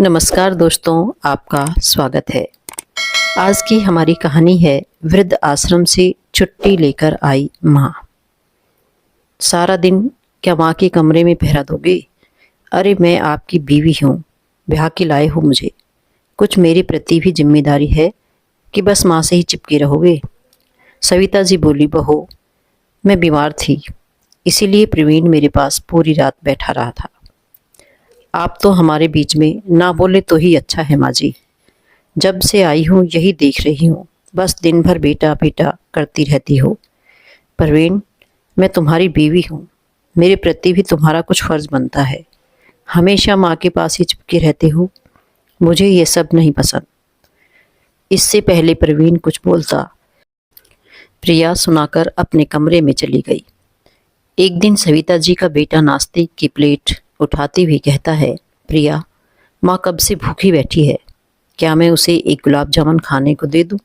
नमस्कार दोस्तों, आपका स्वागत है। आज की हमारी कहानी है वृद्ध आश्रम से छुट्टी लेकर आई माँ। सारा दिन क्या माँ के कमरे में पहरा दोगे? अरे मैं आपकी बीवी हूँ, ब्याह के लाए हो मुझे। कुछ मेरे प्रति भी जिम्मेदारी है कि बस माँ से ही चिपके रहोगे? सविता जी बोली, बहू मैं बीमार थी, इसीलिए प्रवीण मेरे पास पूरी रात बैठा रहा था। आप तो हमारे बीच में ना बोले तो ही अच्छा है माँ जी। जब से आई हूँ यही देख रही हूँ, बस दिन भर बेटा बेटा करती रहती हो। प्रवीण, मैं तुम्हारी बीवी हूँ, मेरे प्रति भी तुम्हारा कुछ फर्ज बनता है। हमेशा माँ के पास ही चिपके रहते हो, मुझे ये सब नहीं पसंद। इससे पहले प्रवीण कुछ बोलता, प्रिया सुनाकर अपने कमरे में चली गई। एक दिन सविता जी का बेटा नाश्ते की प्लेट उठाते हुए कहता है, प्रिया माँ कब से भूखी बैठी है, क्या मैं उसे एक गुलाब जामुन खाने को दे दूं?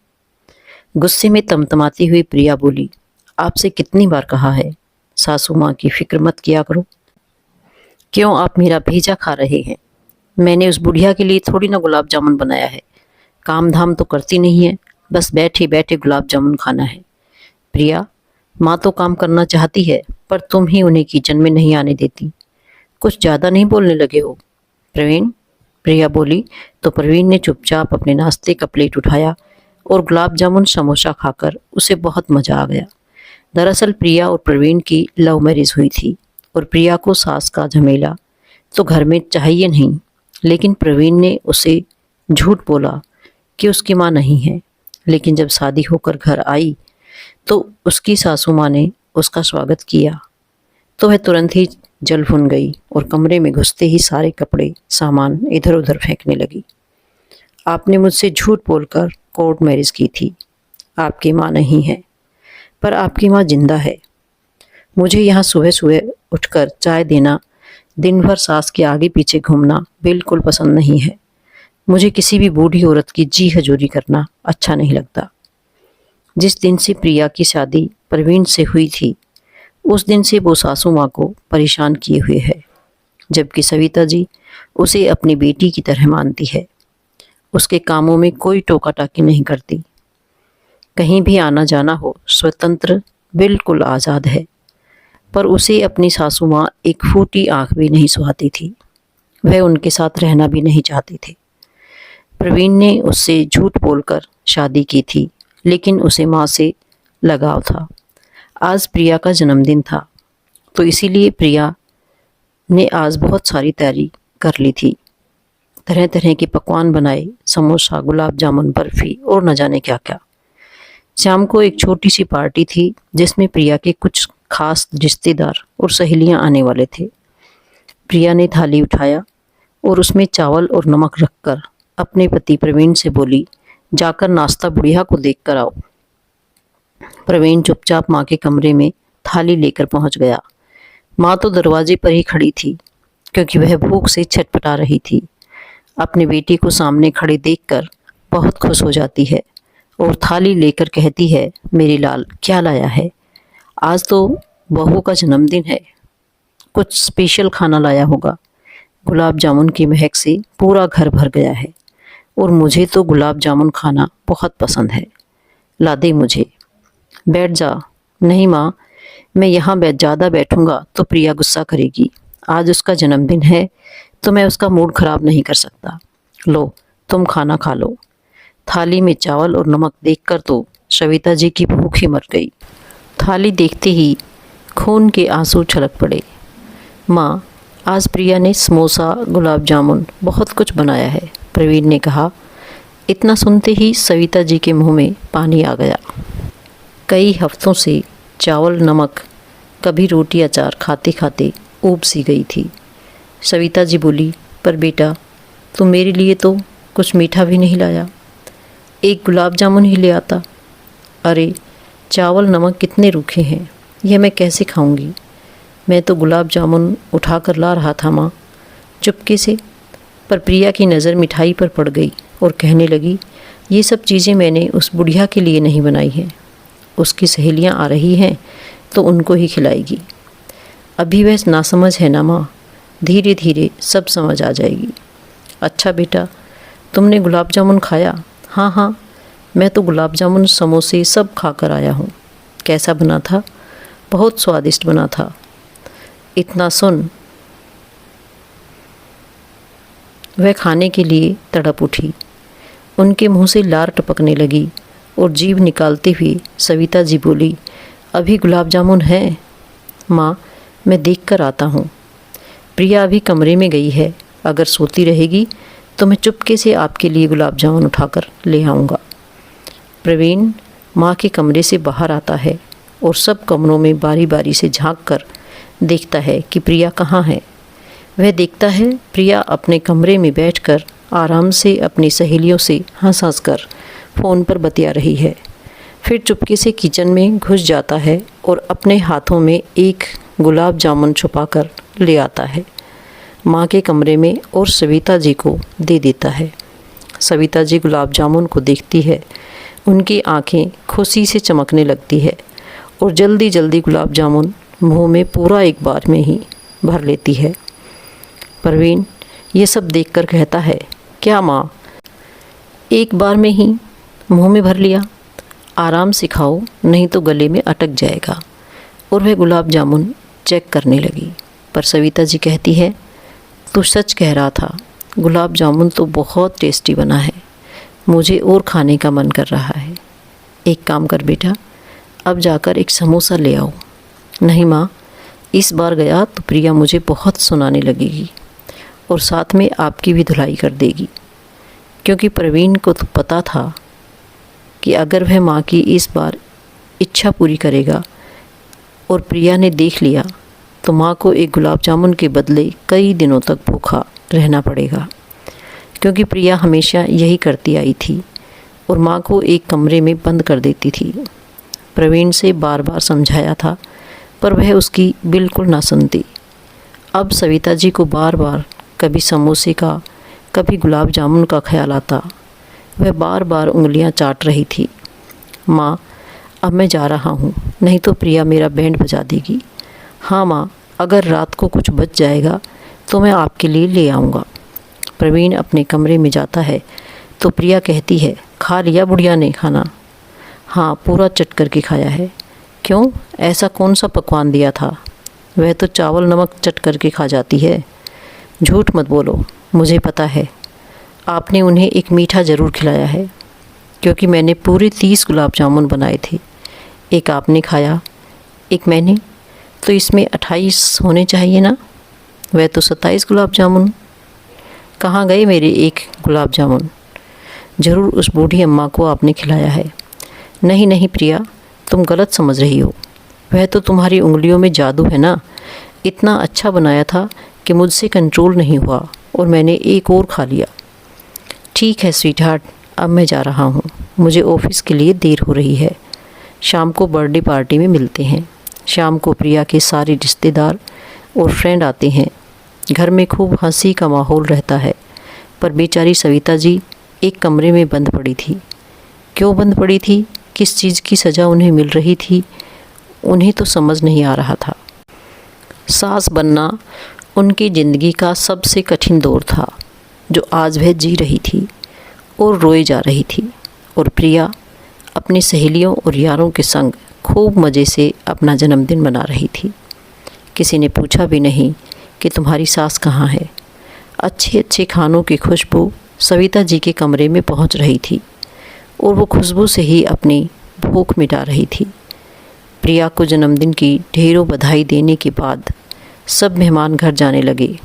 गुस्से में तमतमाती हुई प्रिया बोली, आपसे कितनी बार कहा है सासू माँ की फिक्र मत किया करो। क्यों आप मेरा भेजा खा रहे हैं? मैंने उस बुढ़िया के लिए थोड़ी ना गुलाब जामुन बनाया है। काम धाम तो करती नहीं है, बस बैठे बैठे गुलाब जामुन खाना है। प्रिया, माँ तो काम करना चाहती है, पर तुम ही उन्हें किचन में नहीं आने देती। कुछ ज़्यादा नहीं बोलने लगे हो प्रवीण? प्रिया बोली तो प्रवीण ने चुपचाप अपने नाश्ते का प्लेट उठाया और गुलाब जामुन समोसा खाकर उसे बहुत मज़ा आ गया। दरअसल प्रिया और प्रवीण की लव मैरिज हुई थी और प्रिया को सास का झमेला तो घर में चाहिए नहीं, लेकिन प्रवीण ने उसे झूठ बोला कि उसकी माँ नहीं है। लेकिन जब शादी होकर घर आई तो उसकी सासू माँ ने उसका स्वागत किया तो वह तुरंत ही जल भुन गई और कमरे में घुसते ही सारे कपड़े सामान इधर उधर फेंकने लगी। आपने मुझसे झूठ बोलकर कोर्ट मैरिज की थी, आपकी माँ नहीं है, पर आपकी माँ जिंदा है। मुझे यहाँ सुबह सुबह उठकर चाय देना, दिन भर सास के आगे पीछे घूमना बिल्कुल पसंद नहीं है। मुझे किसी भी बूढ़ी औरत की जी हजूरी करना अच्छा नहीं लगता। जिस दिन से प्रिया की शादी प्रवीण से हुई थी उस दिन से वो सासू माँ को परेशान किए हुए है, जबकि सविता जी उसे अपनी बेटी की तरह मानती है। उसके कामों में कोई टोका टाकी नहीं करती, कहीं भी आना जाना हो स्वतंत्र बिल्कुल आज़ाद है। पर उसे अपनी सासू माँ एक फूटी आँख भी नहीं सुहाती थी, वह उनके साथ रहना भी नहीं चाहती थी। प्रवीण ने उससे झूठ बोलकर शादी की थी, लेकिन उसे माँ से लगाव था। आज प्रिया का जन्मदिन था तो इसीलिए प्रिया ने आज बहुत सारी तैयारी कर ली थी। तरह तरह के पकवान बनाए, समोसा, गुलाब जामुन, बर्फी और न जाने क्या क्या। शाम को एक छोटी सी पार्टी थी जिसमें प्रिया के कुछ खास रिश्तेदार और सहेलियां आने वाले थे। प्रिया ने थाली उठाया और उसमें चावल और नमक रखकर अपने पति प्रवीण से बोली, जाकर नाश्ता बुढ़िया को देख कर आओ। प्रवीण चुपचाप माँ के कमरे में थाली लेकर पहुंच गया। माँ तो दरवाजे पर ही खड़ी थी क्योंकि वह भूख से छटपटा रही थी। अपने बेटी को सामने खड़े देखकर बहुत खुश हो जाती है और थाली लेकर कहती है, मेरी लाल क्या लाया है? आज तो बहू का जन्मदिन है, कुछ स्पेशल खाना लाया होगा। गुलाब जामुन की महक से पूरा घर भर गया है और मुझे तो गुलाब जामुन खाना बहुत पसंद है, ला दे मुझे। बैठ जा। नहीं माँ, मैं यहाँ ज़्यादा बैठूंगा तो प्रिया गुस्सा करेगी। आज उसका जन्मदिन है तो मैं उसका मूड खराब नहीं कर सकता। लो तुम खाना खा लो। थाली में चावल और नमक देखकर तो सविता जी की भूख ही मर गई। थाली देखते ही खून के आंसू छलक पड़े। माँ, आज प्रिया ने समोसा, गुलाब जामुन बहुत कुछ बनाया है, प्रवीण ने कहा। इतना सुनते ही सविता जी के मुंह में पानी आ गया। कई हफ्तों से चावल नमक, कभी रोटी अचार खाते खाते ऊब सी गई थी। सविता जी बोली, पर बेटा तुम मेरे लिए तो कुछ मीठा भी नहीं लाया, एक गुलाब जामुन ही ले आता। अरे चावल नमक कितने रूखे हैं, यह मैं कैसे खाऊंगी? मैं तो गुलाब जामुन उठा कर ला रहा था माँ, चुपके से। पर प्रिया की नज़र मिठाई पर पड़ गई और कहने लगी, ये सब चीज़ें मैंने उस बुढ़िया के लिए नहीं बनाई हैं, उसकी सहेलियां आ रही हैं तो उनको ही खिलाएगी। अभी वह नासमझ है ना माँ, धीरे धीरे सब समझ आ जाएगी। अच्छा बेटा, तुमने गुलाब जामुन खाया? हाँ हाँ, मैं तो गुलाब जामुन समोसे सब खा कर आया हूँ। कैसा बना था? बहुत स्वादिष्ट बना था। इतना सुन वह खाने के लिए तड़प उठी। उनके मुंह से लार टपकने लगी और जीभ निकालते हुए सविता जी बोली, अभी गुलाब जामुन है? माँ, मैं देख कर आता हूँ। प्रिया अभी कमरे में गई है, अगर सोती रहेगी तो मैं चुपके से आपके लिए गुलाब जामुन उठाकर ले आऊँगा। प्रवीण माँ के कमरे से बाहर आता है और सब कमरों में बारी बारी से झांक कर देखता है कि प्रिया कहाँ है। वह देखता है प्रिया अपने कमरे में बैठकर आराम से अपनी सहेलियों से हंस हंस कर फ़ोन पर बतिया रही है। फिर चुपके से किचन में घुस जाता है और अपने हाथों में एक गुलाब जामुन छुपा कर ले आता है माँ के कमरे में और सविता जी को दे देता है। सविता जी गुलाब जामुन को देखती है, उनकी आंखें खुशी से चमकने लगती है और जल्दी जल्दी गुलाब जामुन मुंह में पूरा एक बार में ही भर लेती है। प्रवीण ये सब देखकर कहता है, क्या माँ, एक बार में ही मुंह में भर लिया? आराम से खाओ, नहीं तो गले में अटक जाएगा। और वह गुलाब जामुन चेक करने लगी। पर सविता जी कहती है, तू सच कह रहा था, गुलाब जामुन तो बहुत टेस्टी बना है, मुझे और खाने का मन कर रहा है। एक काम कर बेटा, अब जाकर एक समोसा ले आओ। नहीं माँ, इस बार गया तो प्रिया मुझे बहुत सुनाने लगेगी और साथ में आपकी भी धुलाई कर देगी, क्योंकि प्रवीण को तो पता था कि अगर वह माँ की इस बार इच्छा पूरी करेगा और प्रिया ने देख लिया तो माँ को एक गुलाब जामुन के बदले कई दिनों तक भूखा रहना पड़ेगा, क्योंकि प्रिया हमेशा यही करती आई थी और माँ को एक कमरे में बंद कर देती थी। प्रवीण से बार बार समझाया था पर वह उसकी बिल्कुल ना सुनती। अब सविता जी को बार बार कभी समोसे का कभी गुलाब जामुन का ख्याल आता। वह बार बार उंगलियां चाट रही थी। माँ, अब मैं जा रहा हूँ, नहीं तो प्रिया मेरा बैंड बजा देगी। हाँ माँ, अगर रात को कुछ बच जाएगा तो मैं आपके लिए ले आऊँगा। प्रवीण अपने कमरे में जाता है तो प्रिया कहती है, खा लिया बुढ़िया ने खाना? हाँ, पूरा चट करके खाया है। क्यों, ऐसा कौन सा पकवान दिया था? वह तो चावल नमक चट करके खा जाती है। झूठ मत बोलो, मुझे पता है आपने उन्हें एक मीठा ज़रूर खिलाया है, क्योंकि मैंने पूरे 30 गुलाब जामुन बनाए थे। एक आपने खाया, एक मैंने, तो इसमें 28 होने चाहिए ना? वह तो 27 गुलाब जामुन। कहाँ गए मेरे एक गुलाब जामुन? ज़रूर उस बूढ़ी अम्मा को आपने खिलाया है। नहीं नहीं प्रिया, तुम गलत समझ रही हो। वह तो तुम्हारी उंगलियों में जादू है ना। इतना अच्छा बनाया था कि मुझसे कंट्रोल नहीं हुआ और मैंने एक और खा लिया। ठीक है स्वीट हार्ट, अब मैं जा रहा हूँ, मुझे ऑफिस के लिए देर हो रही है। शाम को बर्थडे पार्टी में मिलते हैं। शाम को प्रिया के सारे रिश्तेदार और फ्रेंड आते हैं। घर में खूब हंसी का माहौल रहता है, पर बेचारी सविता जी एक कमरे में बंद पड़ी थी। क्यों बंद पड़ी थी, किस चीज़ की सज़ा उन्हें मिल रही थी, उन्हें तो समझ नहीं आ रहा था। सास बनना उनकी ज़िंदगी का सबसे कठिन दौर था, जो आज वह जी रही थी और रोए जा रही थी। और प्रिया अपनी सहेलियों और यारों के संग खूब मज़े से अपना जन्मदिन मना रही थी। किसी ने पूछा भी नहीं कि तुम्हारी सास कहाँ है। अच्छे अच्छे खानों की खुशबू सविता जी के कमरे में पहुंच रही थी और वो खुशबू से ही अपनी भूख मिटा रही थी। प्रिया को जन्मदिन की ढेरों बधाई देने के बाद सब मेहमान घर जाने लगे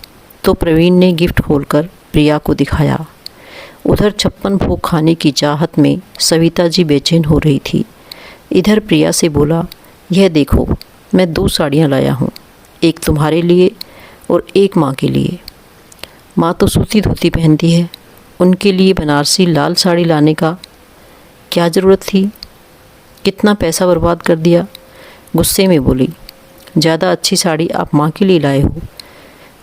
तो प्रवीण ने गिफ्ट खोलकर प्रिया को दिखाया। उधर 56 भोग खाने की चाहत में सविता जी बेचैन हो रही थी। इधर प्रिया से बोला, यह देखो मैं 2 साड़ियाँ लाया हूँ, एक तुम्हारे लिए और एक माँ के लिए। माँ तो सूती धोती पहनती है, उनके लिए बनारसी लाल साड़ी लाने का क्या ज़रूरत थी? कितना पैसा बर्बाद कर दिया। गुस्से में बोली, ज़्यादा अच्छी साड़ी आप माँ के लिए लाए हो।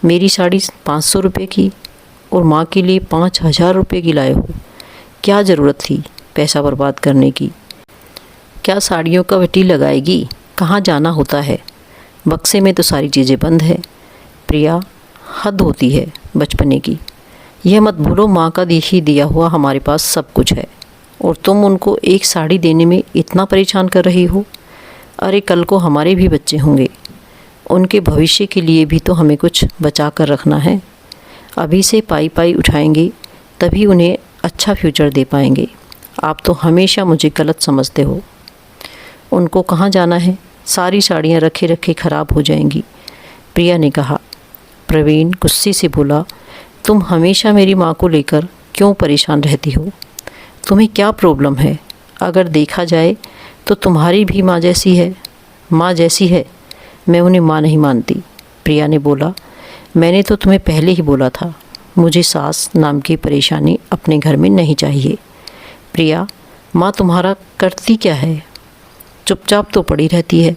मेरी साड़ी 500 रुपये की और माँ के लिए 5000 रुपये की लाए हो। क्या ज़रूरत थी पैसा बर्बाद करने की? क्या साड़ियों का वटी लगाएगी? कहाँ जाना होता है? बक्से में तो सारी चीज़ें बंद है। प्रिया, हद होती है बचपने की। यह मत भूलो, माँ का ही दिया हुआ हमारे पास सब कुछ है और तुम उनको एक साड़ी देने में इतना परेशान कर रही हो। अरे कल को हमारे भी बच्चे होंगे, उनके भविष्य के लिए भी तो हमें कुछ बचा कर रखना है। अभी से पाई पाई उठाएंगे तभी उन्हें अच्छा फ्यूचर दे पाएंगे। आप तो हमेशा मुझे गलत समझते हो। उनको कहाँ जाना है, सारी साड़ियाँ रखे रखे ख़राब हो जाएंगी, प्रिया ने कहा। प्रवीण गुस्से से बोला, तुम हमेशा मेरी माँ को लेकर क्यों परेशान रहती हो? तुम्हें क्या प्रॉब्लम है? अगर देखा जाए तो तुम्हारी भी माँ जैसी है। माँ जैसी है? मैं उन्हें माँ नहीं मानती, प्रिया ने बोला। मैंने तो तुम्हें पहले ही बोला था, मुझे सास नाम की परेशानी अपने घर में नहीं चाहिए। प्रिया, माँ तुम्हारा करती क्या है? चुपचाप तो पड़ी रहती है,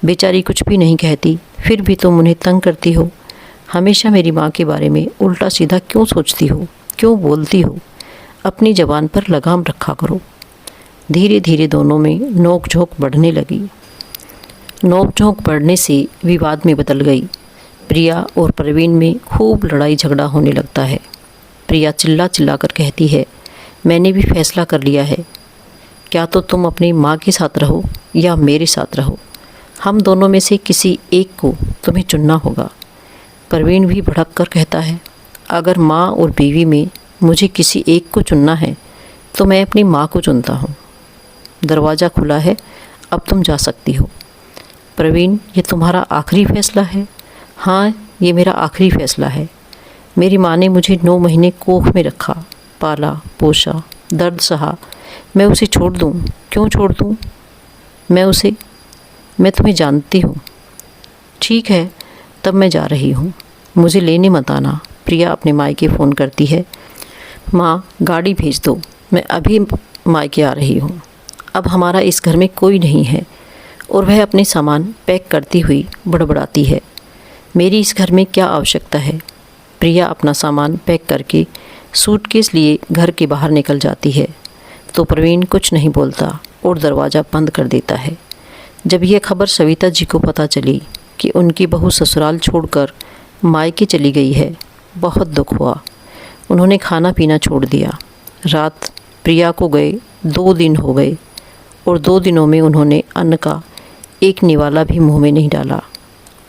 बेचारी कुछ भी नहीं कहती, फिर भी तुम उन्हें तंग करती हो। हमेशा मेरी माँ के बारे में उल्टा सीधा क्यों सोचती हो, क्यों बोलती हो? अपनी ज़बान पर लगाम रखा करो। धीरे धीरे दोनों में नोक झोंक बढ़ने लगी। नोक झोंक बढ़ने से विवाद में बदल गई। प्रिया और प्रवीण में खूब लड़ाई झगड़ा होने लगता है। प्रिया चिल्ला चिल्ला कर कहती है, मैंने भी फैसला कर लिया है, क्या तो तुम अपनी माँ के साथ रहो या मेरे साथ रहो। हम दोनों में से किसी एक को तुम्हें चुनना होगा। प्रवीण भी भड़क कर कहता है, अगर माँ और बीवी में मुझे किसी एक को चुनना है तो मैं अपनी माँ को चुनता हूँ। दरवाज़ा खुला है, अब तुम जा सकती हो। प्रवीण, ये तुम्हारा आखिरी फैसला है? हाँ, ये मेरा आखिरी फैसला है। मेरी माँ ने मुझे 9 महीने कोख में रखा, पाला पोसा, दर्द सहा। मैं उसे छोड़ दूँ? क्यों छोड़ दूँ? मैं तुम्हें जानती हूँ। ठीक है, तब मैं जा रही हूँ, मुझे लेने मत आना। प्रिया अपने मायके फ़ोन करती है। माँ, गाड़ी भेज दो, मैं अभी मायके आ रही हूँ। अब हमारा इस घर में कोई नहीं है। और वह अपने सामान पैक करती हुई बड़बड़ाती है, मेरी इस घर में क्या आवश्यकता है? प्रिया अपना सामान पैक करके सूटकेस लिए घर के बाहर निकल जाती है तो प्रवीण कुछ नहीं बोलता और दरवाज़ा बंद कर देता है। जब यह खबर सविता जी को पता चली कि उनकी बहू ससुराल छोड़कर मायके चली गई है, बहुत दुख हुआ। उन्होंने खाना पीना छोड़ दिया। रात प्रिया को गए 2 दिन हो गए और 2 दिनों में उन्होंने अन्न का एक निवाला भी मुंह में नहीं डाला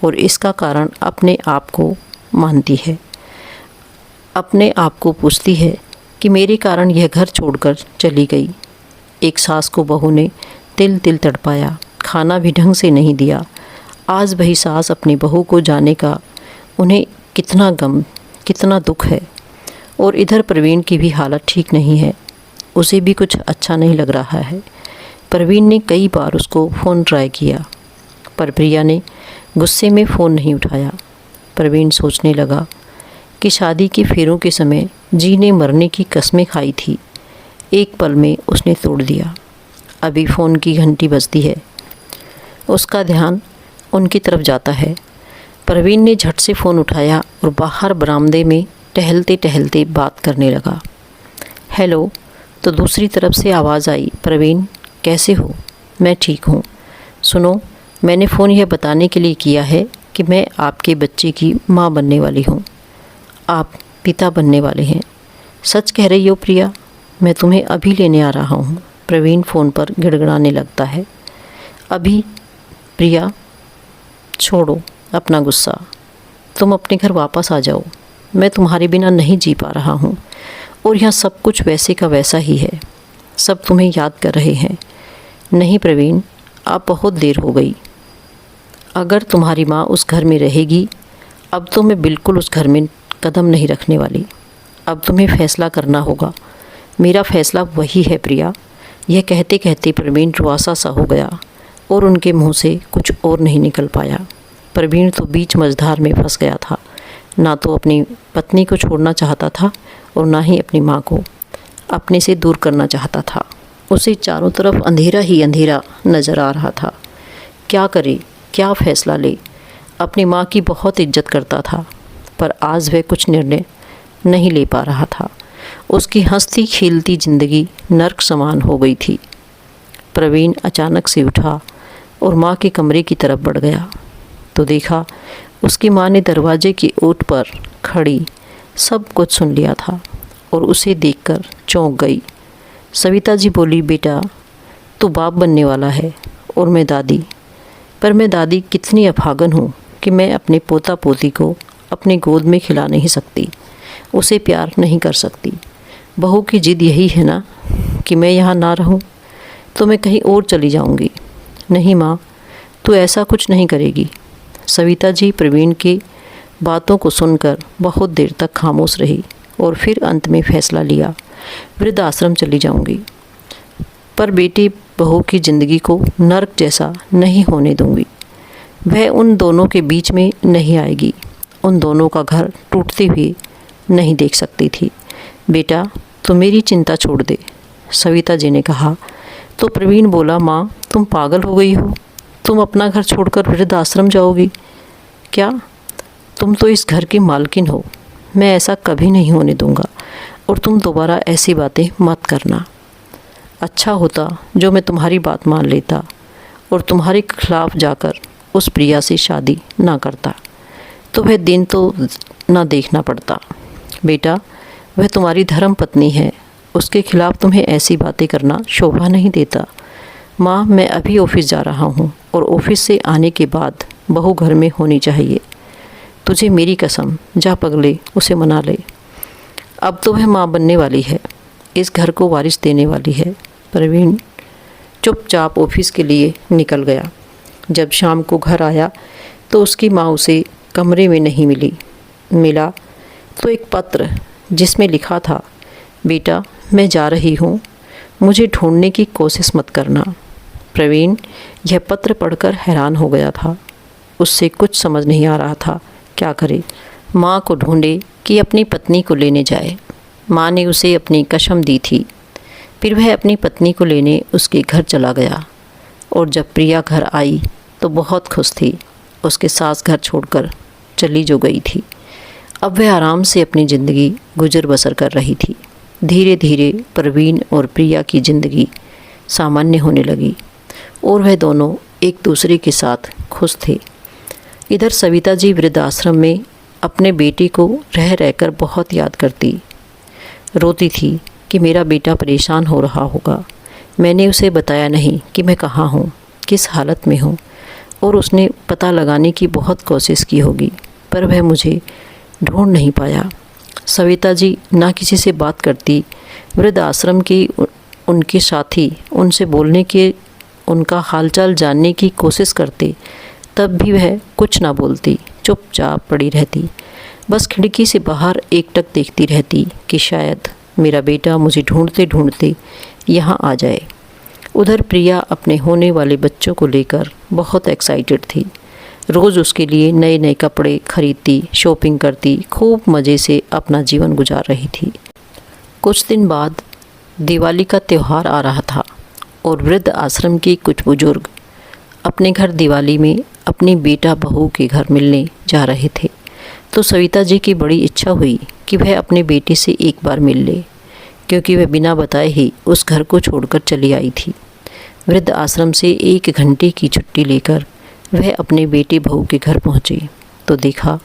और इसका कारण अपने आप को मानती है। अपने आप को पूछती है कि मेरे कारण यह घर छोड़कर चली गई। एक सास को बहू ने तिल तिल तड़पाया, खाना भी ढंग से नहीं दिया। आज वही सास अपनी बहू को जाने का उन्हें कितना गम, कितना दुख है। और इधर प्रवीण की भी हालत ठीक नहीं है, उसे भी कुछ अच्छा नहीं लग रहा है। प्रवीण ने कई बार उसको फ़ोन ट्राई किया पर प्रिया ने गुस्से में फ़ोन नहीं उठाया। प्रवीण सोचने लगा कि शादी के फेरों के समय जीने मरने की कस्में खाई थी, एक पल में उसने तोड़ दिया। अभी फ़ोन की घंटी बजती है, उसका ध्यान उनकी तरफ जाता है। प्रवीण ने झट से फ़ोन उठाया और बाहर बरामदे में टहलते टहलते बात करने लगा। हेलो, तो दूसरी तरफ से आवाज़ आई, प्रवीण कैसे हो? मैं ठीक हूँ। सुनो, मैंने फ़ोन यह बताने के लिए किया है कि मैं आपके बच्चे की माँ बनने वाली हूँ। आप पिता बनने वाले हैं। सच कह रही हो प्रिया? मैं तुम्हें अभी लेने आ रहा हूँ। प्रवीण फ़ोन पर गिड़गिड़ाने लगता है। अभी? प्रिया, छोड़ो अपना गुस्सा, तुम अपने घर वापस आ जाओ। मैं तुम्हारे बिना नहीं जी पा रहा हूँ और यहाँ सब कुछ वैसे का वैसा ही है। सब तुम्हें याद कर रहे हैं। नहीं प्रवीण, अब बहुत देर हो गई। अगर तुम्हारी माँ उस घर में रहेगी, अब तो मैं बिल्कुल उस घर में कदम नहीं रखने वाली। अब तुम्हें फ़ैसला करना होगा। मेरा फ़ैसला वही है प्रिया। यह कहते कहते प्रवीण रुआसा सा हो गया और उनके मुंह से कुछ और नहीं निकल पाया। प्रवीण तो बीच मझधार में फंस गया था। ना तो अपनी पत्नी को छोड़ना चाहता था और ना ही अपनी माँ को अपने से दूर करना चाहता था। उसे चारों तरफ अंधेरा ही अंधेरा नज़र आ रहा था। क्या करे, क्या फ़ैसला ले? अपनी माँ की बहुत इज्जत करता था पर आज वह कुछ निर्णय नहीं ले पा रहा था। उसकी हंसती खिलती ज़िंदगी नर्क समान हो गई थी। प्रवीण अचानक से उठा और माँ के कमरे की तरफ बढ़ गया तो देखा उसकी माँ ने दरवाजे की ओट पर खड़ी सब कुछ सुन लिया था और उसे देखकर चौंक गई। सविता जी बोली, बेटा तू बाप बनने वाला है और मैं दादी, पर मैं दादी कितनी अभागन हूँ कि मैं अपने पोता पोती को अपने गोद में खिला नहीं सकती, उसे प्यार नहीं कर सकती। बहू की जिद यही है ना कि मैं यहाँ ना रहूँ, तो मैं कहीं और चली जाऊँगी। नहीं माँ, तू ऐसा कुछ नहीं करेगी। सविता जी प्रवीण की बातों को सुनकर बहुत देर तक खामोश रही और फिर अंत में फैसला लिया, वृद्धाश्रम चली जाऊँगी, पर बेटी बहू की ज़िंदगी को नर्क जैसा नहीं होने दूँगी। वह उन दोनों के बीच में नहीं आएगी, उन दोनों का घर टूटते हुए नहीं देख सकती थी। बेटा तो मेरी चिंता छोड़ दे, सविता जी ने कहा। तो प्रवीण बोला, माँ तुम पागल हो गई हो, तुम अपना घर छोड़कर वृद्धाश्रम जाओगी क्या? तुम तो इस घर की मालकिन हो, मैं ऐसा कभी नहीं होने दूंगा और तुम दोबारा ऐसी बातें मत करना। अच्छा होता जो मैं तुम्हारी बात मान लेता और तुम्हारे खिलाफ जाकर उस प्रिया से शादी ना करता, तो वह दिन तो ना देखना पड़ता। बेटा वह तुम्हारी धर्म पत्नी है, उसके खिलाफ तुम्हें ऐसी बातें करना शोभा नहीं देता। माँ मैं अभी ऑफिस जा रहा हूँ और ऑफिस से आने के बाद बहू घर में होनी चाहिए। तुझे मेरी कसम, जा पगले उसे मना ले। अब तो वह माँ बनने वाली है, इस घर को वारिस देने वाली है। प्रवीण चुपचाप ऑफिस के लिए निकल गया। जब शाम को घर आया तो उसकी माँ उसे कमरे में नहीं मिला तो एक पत्र जिसमें लिखा था, बेटा मैं जा रही हूँ, मुझे ढूंढने की कोशिश मत करना। प्रवीण यह पत्र पढ़कर हैरान हो गया था, उससे कुछ समझ नहीं आ रहा था क्या करे। माँ को ढूंढे कि अपनी पत्नी को लेने जाए। माँ ने उसे अपनी कसम दी थी। फिर वह अपनी पत्नी को लेने उसके घर चला गया और जब प्रिया घर आई तो बहुत खुश थी। उसके सास घर छोड़कर चली जो गई थी। अब वह आराम से अपनी ज़िंदगी गुजर बसर कर रही थी। धीरे धीरे प्रवीण और प्रिया की ज़िंदगी सामान्य होने लगी और वह दोनों एक दूसरे के साथ खुश थे। इधर सविता जी वृद्धाश्रम में अपने बेटे को रह रहकर बहुत याद करती, रोती थी कि मेरा बेटा परेशान हो रहा होगा। मैंने उसे बताया नहीं कि मैं कहाँ हूँ, किस हालत में हूँ, और उसने पता लगाने की बहुत कोशिश की होगी, पर वह मुझे ढूंढ नहीं पाया। सविता जी ना किसी से बात करती। वृद्धाश्रम की उनके साथी उनसे बोलने के, उनका हालचाल जानने की कोशिश करते, तब भी वह कुछ ना बोलती, चुपचाप पड़ी रहती। बस खिड़की से बाहर एकटक देखती रहती कि शायद मेरा बेटा मुझे ढूंढते ढूंढते यहाँ आ जाए। उधर प्रिया अपने होने वाले बच्चों को लेकर बहुत एक्साइटेड थी। रोज़ उसके लिए नए नए कपड़े खरीदती, शॉपिंग करती, खूब मज़े से अपना जीवन गुजार रही थी। कुछ दिन बाद दिवाली का त्यौहार आ रहा था और वृद्ध आश्रम के कुछ बुजुर्ग अपने घर दिवाली में अपनी बेटा बहू के घर मिलने जा रहे थे। तो सविता जी की बड़ी इच्छा हुई कि वह अपने बेटे से एक बार मिल ले, क्योंकि वह बिना बताए ही उस घर को छोड़कर चली आई थी। वृद्ध आश्रम से 1 घंटे की छुट्टी लेकर वह अपने बेटे बहू के घर पहुंची तो देखा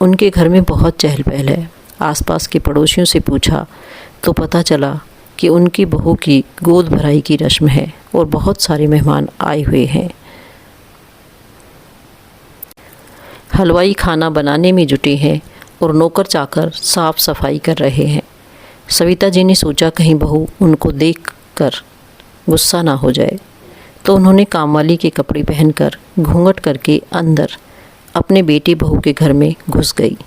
उनके घर में बहुत चहल पहल है। आसपास के पड़ोसियों से पूछा तो पता चला कि उनकी बहू की गोद भराई की रस्म है और बहुत सारे मेहमान आए हुए हैं। हलवाई खाना बनाने में जुटे हैं और नौकर चाकर साफ सफाई कर रहे हैं। सविता जी ने सोचा कहीं बहू उनको देखकर गुस्सा ना हो जाए, तो उन्होंने कामवाली के कपड़े पहनकर घूंघट करके अंदर अपने बेटे बहू के घर में घुस गई।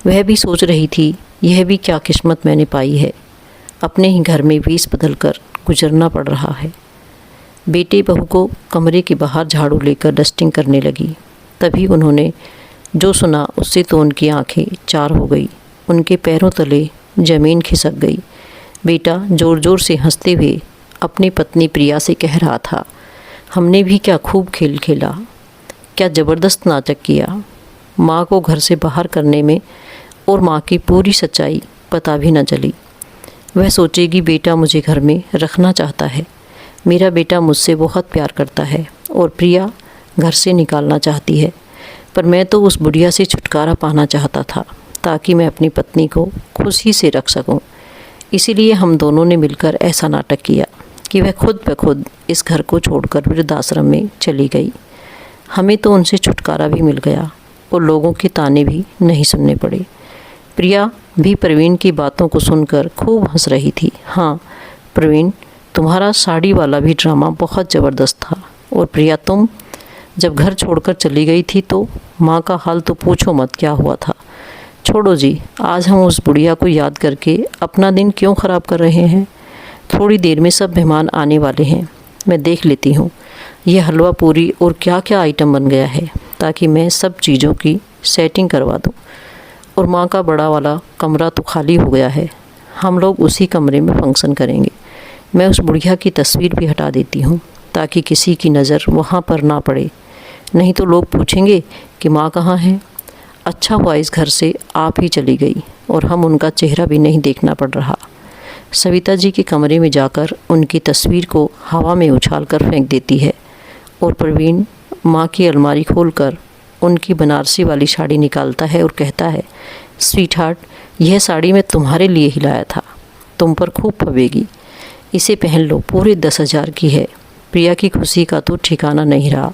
वह भी सोच रही थी, यह भी क्या किस्मत मैंने पाई है, अपने ही घर में वेश बदल कर गुजरना पड़ रहा है। बेटे बहू को कमरे के बाहर झाड़ू लेकर डस्टिंग करने लगी। तभी उन्होंने जो सुना उससे तो उनकी आंखें चार हो गई, उनके पैरों तले ज़मीन खिसक गई। बेटा ज़ोर ज़ोर से हंसते हुए अपनी पत्नी प्रिया से कह रहा था, हमने भी क्या खूब खेल खेला, क्या ज़बरदस्त नाटक किया। माँ को घर से बाहर करने में और माँ की पूरी सच्चाई पता भी न चली। वह सोचेगी बेटा मुझे घर में रखना चाहता है, मेरा बेटा मुझसे बहुत प्यार करता है और प्रिया घर से निकालना चाहती है, पर मैं तो उस बुढ़िया से छुटकारा पाना चाहता था। ताकि मैं अपनी पत्नी को खुशी से रख सकूं। इसीलिए हम दोनों ने मिलकर ऐसा नाटक किया कि वह खुद ब खुद इस घर को छोड़कर वृद्धाश्रम में चली गई। हमें तो उनसे छुटकारा भी मिल गया और लोगों के ताने भी नहीं सुनने पड़े। प्रिया भी प्रवीण की बातों को सुनकर खूब हंस रही थी। हाँ प्रवीण, तुम्हारा साड़ी वाला भी ड्रामा बहुत ज़बरदस्त था। और प्रिया, तुम जब घर छोड़कर चली गई थी तो माँ का हाल तो पूछो मत, क्या हुआ था। छोड़ो जी, आज हम उस बुढ़िया को याद करके अपना दिन क्यों ख़राब कर रहे हैं। थोड़ी देर में सब मेहमान आने वाले हैं, मैं देख लेती हूँ ये हलवा पूरी और क्या क्या आइटम बन गया है, ताकि मैं सब चीज़ों की सेटिंग करवा दूँ। और माँ का बड़ा वाला कमरा तो खाली हो गया है, हम लोग उसी कमरे में फंक्शन करेंगे। मैं उस बुढ़िया की तस्वीर भी हटा देती हूँ ताकि किसी की नज़र वहाँ पर ना पड़े, नहीं तो लोग पूछेंगे कि माँ कहाँ है। अच्छा हुआ इस घर से आप ही चली गई और हम उनका चेहरा भी नहीं देखना पड़ रहा। सविता जी के कमरे में जाकर उनकी तस्वीर को हवा में उछाल कर फेंक देती है और प्रवीण माँ की अलमारी खोलकर उनकी बनारसी वाली साड़ी निकालता है और कहता है, स्वीट हार्ट, यह साड़ी मैं तुम्हारे लिए ही लाया था, तुम पर खूब फबेगी, इसे पहन लो, पूरे 10,000 की है। प्रिया की खुशी का तो ठिकाना नहीं रहा।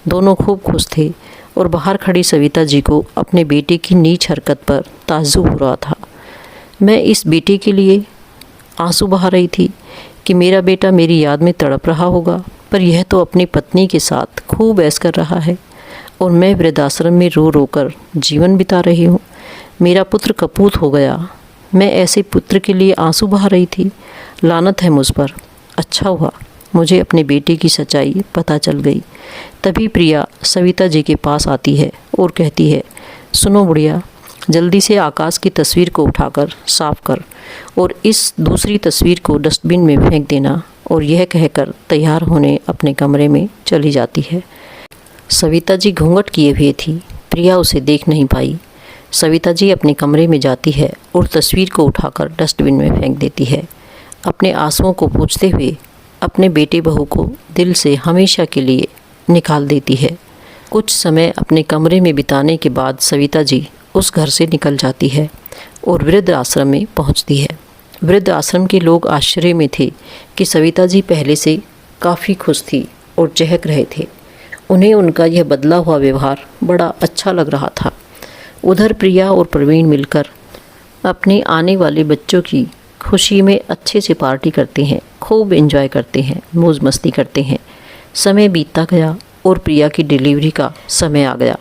दोनों खूब खुश थे और बाहर खड़ी सविता जी को अपने बेटे की नीच हरकत पर ताज्जुब हो रहा था। मैं इस बेटे के लिए आंसू बहा रही थी कि मेरा बेटा मेरी याद में तड़प रहा होगा, पर यह तो अपनी पत्नी के साथ खूब ऐश कर रहा है और मैं वृद्धाश्रम में रो रो कर जीवन बिता रही हूँ। मेरा पुत्र कपूत हो गया, मैं ऐसे पुत्र के लिए आंसू बहा रही थी। लानत है मुझ पर। अच्छा हुआ मुझे अपने बेटे की सच्चाई पता चल गई। तभी प्रिया सविता जी के पास आती है और कहती है, सुनो बुढ़िया, जल्दी से आकाश की तस्वीर को उठाकर साफ कर और इस दूसरी तस्वीर को डस्टबिन में फेंक देना। और यह कहकर तैयार होने अपने कमरे में चली जाती है। सविता जी घूंघट किए हुए थी, प्रिया उसे देख नहीं पाई। सविता जी अपने कमरे में जाती है और तस्वीर को उठाकर डस्टबिन में फेंक देती है, अपने आंसुओं को पोंछते हुए अपने बेटे बहू को दिल से हमेशा के लिए निकाल देती है। कुछ समय अपने कमरे में बिताने के बाद सविता जी उस घर से निकल जाती है और वृद्ध आश्रम में पहुंचती है। वृद्ध आश्रम के लोग आश्चर्य में थे कि सविता जी पहले से काफ़ी खुश थी और चहक रहे थे। उन्हें उनका यह बदला हुआ व्यवहार बड़ा अच्छा लग रहा था। उधर प्रिया और प्रवीण मिलकर अपने आने वाले बच्चों की खुशी में अच्छे से पार्टी करते हैं, खूब एंजॉय करते हैं, मौज मस्ती करते हैं। समय बीतता गया और प्रिया की डिलीवरी का समय आ गया,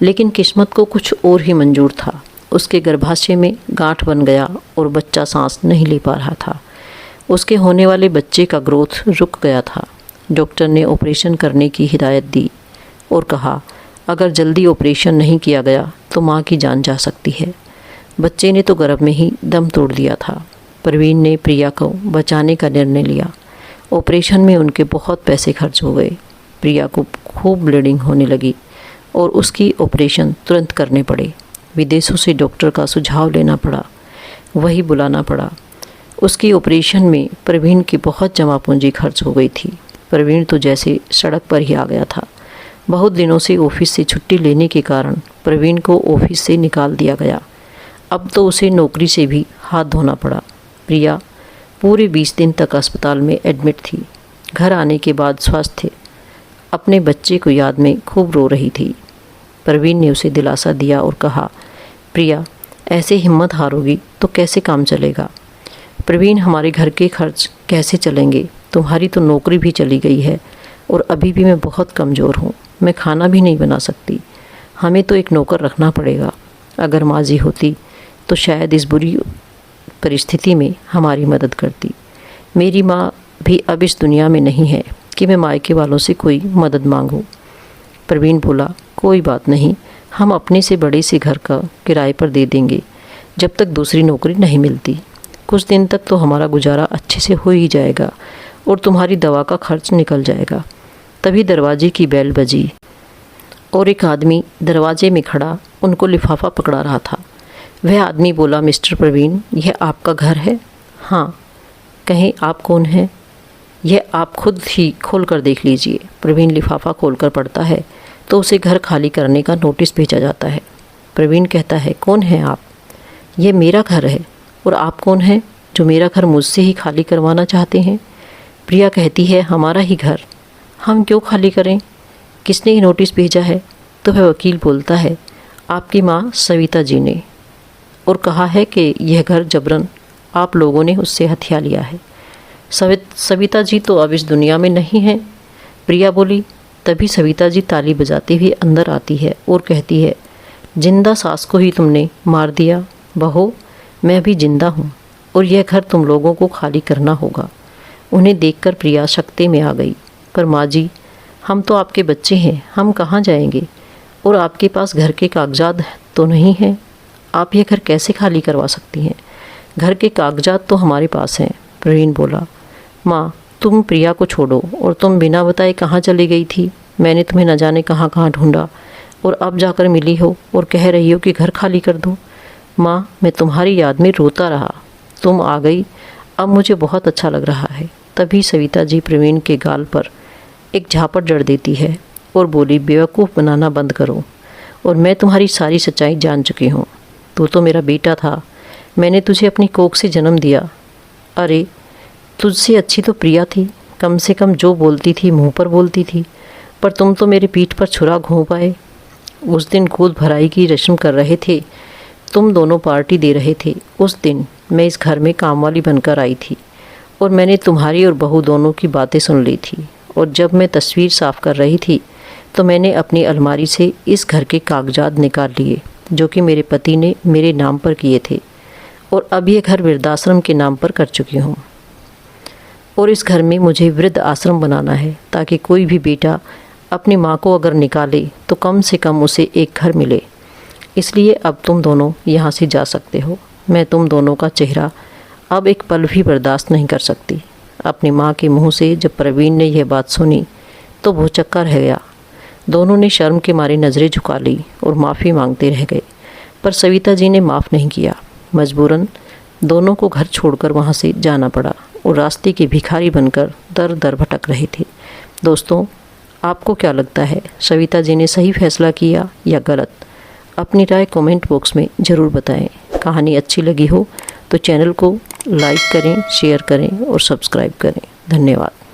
लेकिन किस्मत को कुछ और ही मंजूर था। उसके गर्भाशय में गांठ बन गया और बच्चा सांस नहीं ले पा रहा था। उसके होने वाले बच्चे का ग्रोथ रुक गया था। डॉक्टर ने ऑपरेशन करने की हिदायत दी और कहा, अगर जल्दी ऑपरेशन नहीं किया गया तो माँ की जान जा सकती है। बच्चे ने तो गर्भ में ही दम तोड़ दिया था। प्रवीण ने प्रिया को बचाने का निर्णय लिया। ऑपरेशन में उनके बहुत पैसे खर्च हो गए। प्रिया को खूब ब्लीडिंग होने लगी और उसकी ऑपरेशन तुरंत करने पड़े। विदेशों से डॉक्टर का सुझाव लेना पड़ा, वही बुलाना पड़ा। उसकी ऑपरेशन में प्रवीण की बहुत जमा पूंजी खर्च हो गई थी। प्रवीण तो जैसे सड़क पर ही आ गया था। बहुत दिनों से ऑफिस से छुट्टी लेने के कारण प्रवीण को ऑफिस से निकाल दिया गया। अब तो उसे नौकरी से भी हाथ धोना पड़ा। प्रिया पूरे 20 दिन तक अस्पताल में एडमिट थी। घर आने के बाद स्वस्थ अपने बच्चे को याद में खूब रो रही थी। प्रवीण ने उसे दिलासा दिया और कहा, प्रिया, ऐसे हिम्मत हारोगी तो कैसे काम चलेगा। प्रवीण, हमारे घर के खर्च कैसे चलेंगे। तुम्हारी तो नौकरी भी चली गई है और अभी भी मैं बहुत कमज़ोर हूँ। मैं खाना भी नहीं बना सकती। हमें तो एक नौकर रखना पड़ेगा। अगर माँ जी होती तो शायद इस बुरी परिस्थिति में हमारी मदद करती। मेरी माँ भी अब इस दुनिया में नहीं है कि मैं मायके वालों से कोई मदद मांगूं। प्रवीण बोला, कोई बात नहीं, हम अपने से बड़े से घर का किराए पर दे देंगे जब तक दूसरी नौकरी नहीं मिलती। कुछ दिन तक तो हमारा गुजारा अच्छे से हो ही जाएगा और तुम्हारी दवा का खर्च निकल जाएगा। तभी दरवाजे की बेल बजी और एक आदमी दरवाजे में खड़ा उनको लिफाफा पकड़ा रहा था। वह आदमी बोला, मिस्टर प्रवीण, यह आपका घर है। हाँ। कहें आप कौन हैं? यह आप खुद ही खोल कर देख लीजिए। प्रवीण लिफाफा खोलकर पढ़ता है तो उसे घर खाली करने का नोटिस भेजा जाता है। प्रवीण कहता है, कौन है आप? यह मेरा घर है और आप कौन हैं जो मेरा घर मुझसे ही खाली करवाना चाहते हैं? प्रिया कहती है, हमारा ही घर, हम क्यों खाली करें? किसने ये नोटिस भेजा है? तो वह वकील बोलता है, आपकी माँ सविता जी ने, और कहा है कि यह घर जबरन आप लोगों ने उससे हथिया लिया है। सविता जी तो अब इस दुनिया में नहीं हैं। प्रिया बोली। तभी सविता जी ताली बजाती हुई अंदर आती है और कहती है, जिंदा सास को ही तुमने मार दिया। बहू, मैं भी जिंदा हूँ और यह घर तुम लोगों को खाली करना होगा। उन्हें देखकर प्रिया शक्ति में आ गई। पर माँ जी, हम तो आपके बच्चे हैं, हम कहाँ जाएंगे? और आपके पास घर के कागजात तो नहीं हैं, आप यह घर कैसे खाली करवा सकती हैं? घर के कागजात तो हमारे पास हैं। प्रवीण बोला। माँ, तुम प्रिया को छोड़ो, और तुम बिना बताए कहाँ चली गई थी? मैंने तुम्हें न जाने कहाँ कहाँ ढूंढा और अब जाकर मिली हो और कह रही हो कि घर खाली कर दो। माँ, मैं तुम्हारी याद में रोता रहा, तुम आ गई, अब मुझे बहुत अच्छा लग रहा है। तभी सविता जी प्रवीण के गाल पर एक झापट जड़ देती है और बोली, बेवकूफ़ बनाना बंद करो, और मैं तुम्हारी सारी सच्चाई जान चुकी हूँ। तू तो मेरा बेटा था, मैंने तुझे अपनी कोख से जन्म दिया। अरे, तुझसे अच्छी तो प्रिया थी, कम से कम जो बोलती थी मुंह पर बोलती थी, पर तुम तो मेरी पीठ पर छुरा घोंप आए। उस दिन गोद भराई की रस्म कर रहे थे, तुम दोनों पार्टी दे रहे थे। उस दिन मैं इस घर में कामवाली बनकर आई थी और मैंने तुम्हारी और बहू दोनों की बातें सुन ली थी। और जब मैं तस्वीर साफ़ कर रही थी तो मैंने अपनी अलमारी से इस घर के कागजात निकाल लिए जो कि मेरे पति ने मेरे नाम पर किए थे, और अब ये घर वृद्धाश्रम के नाम पर कर चुकी हूँ। और इस घर में मुझे वृद्ध आश्रम बनाना है ताकि कोई भी बेटा अपनी माँ को अगर निकाले तो कम से कम उसे एक घर मिले। इसलिए अब तुम दोनों यहाँ से जा सकते हो। मैं तुम दोनों का चेहरा अब एक पल भी बर्दाश्त नहीं कर सकती। अपनी माँ के मुंह से जब प्रवीण ने यह बात सुनी तो भौचक्का रह गया। दोनों ने शर्म के मारे नज़रें झुका ली और माफ़ी मांगते रह गए, पर सविता जी ने माफ़ नहीं किया। मजबूरन दोनों को घर छोड़कर वहाँ से जाना पड़ा और रास्ते के भिखारी बनकर दर दर भटक रहे थे। दोस्तों, आपको क्या लगता है, सविता जी ने सही फैसला किया या गलत? अपनी राय कमेंट बॉक्स में ज़रूर बताएं। कहानी अच्छी लगी हो तो चैनल को लाइक करें, शेयर करें और सब्सक्राइब करें। धन्यवाद।